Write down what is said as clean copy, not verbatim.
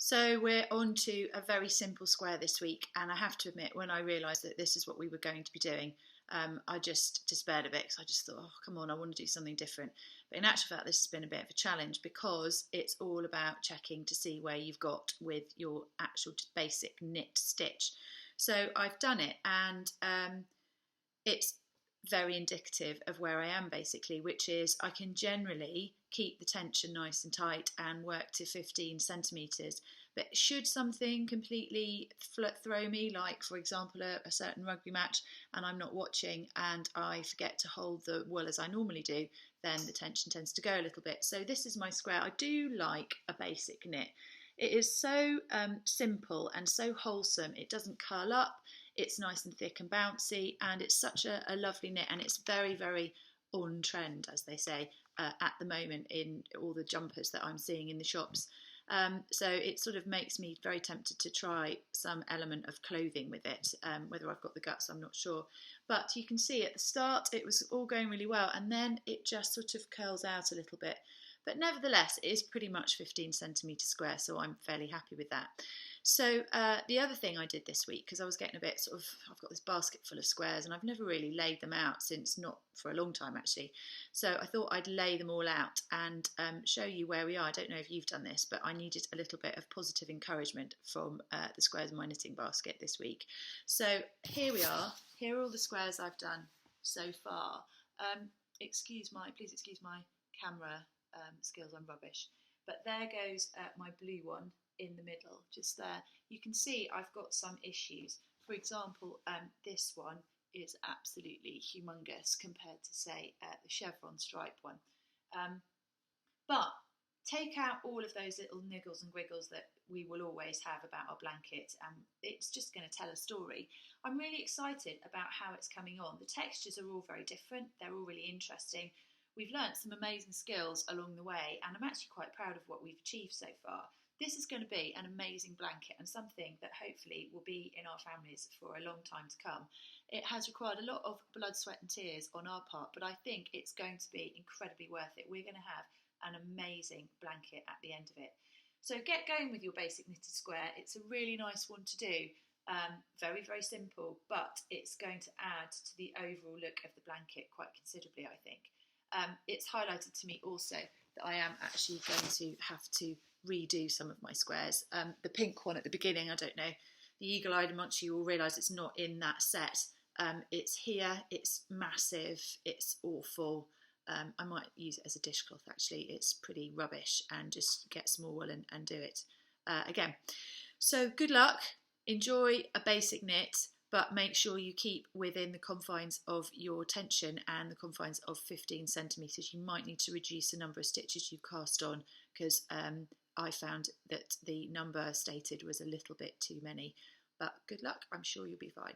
So we're on to a very simple square this week, and I have to admit, when I realised that this is what we were going to be doing, I just despaired a bit because I just thought, oh, come on, I want to do something different. But in actual fact, this has been a bit of a challenge because it's all about checking to see where you've got with your actual just basic knit stitch. So I've done it, and it's very indicative of where I am basically, which is I can generally keep the tension nice and tight and work to 15 centimetres. But should something completely throw me, like for example a certain rugby match, and I'm not watching and I forget to hold the wool as I normally do, then the tension tends to go a little bit. So this is my square. I do like a basic knit. It is so simple and so wholesome. It doesn't curl up. It's nice and thick and bouncy, and it's such a lovely knit, and it's very, very on trend, as they say, at the moment in all the jumpers that I'm seeing in the shops. So it sort of makes me very tempted to try some element of clothing with it. Whether I've got the guts, I'm not sure. But you can see at the start it was all going really well, and then it just sort of curls out a little bit. But nevertheless, it is pretty much 15 centimetres square, so I'm fairly happy with that. So the other thing I did this week, because I was getting a bit sort of, I've got this basket full of squares and I've never really laid them out since, not for a long time actually. So I thought I'd lay them all out and show you where we are. I don't know if you've done this, but I needed a little bit of positive encouragement from the squares in my knitting basket this week. So here we are. Here are all the squares I've done so far. Please excuse my camera skills, I'm rubbish. But there goes my blue one in the middle, just there. You can see I've got some issues. For example, this one is absolutely humongous compared to, say, the chevron stripe one. But take out all of those little niggles and wiggles that we will always have about our blanket, and it's just going to tell a story. I'm really excited about how it's coming on. The textures are all very different. They're all really interesting. We've learnt some amazing skills along the way, and I'm actually quite proud of what we've achieved so far. This is going to be an amazing blanket and something that hopefully will be in our families for a long time to come. It has required a lot of blood, sweat and tears on our part, but I think it's going to be incredibly worth it. We're going to have an amazing blanket at the end of it. So get going with your basic knitted square. It's a really nice one to do. Very, very simple, but it's going to add to the overall look of the blanket quite considerably, I think. It's highlighted to me also that I am actually going to have to redo some of my squares. The pink one at the beginning, I don't know, the eagle-eyed amongst you will realise it's not in that set. It's here, it's massive, it's awful. I might use it as a dishcloth actually. It's pretty rubbish, and just get some more wool and do it again. So good luck, enjoy a basic knit, but make sure you keep within the confines of your tension and the confines of 15 centimetres. You might need to reduce the number of stitches you cast on, because I found that the number stated was a little bit too many. But good luck, I'm sure you'll be fine.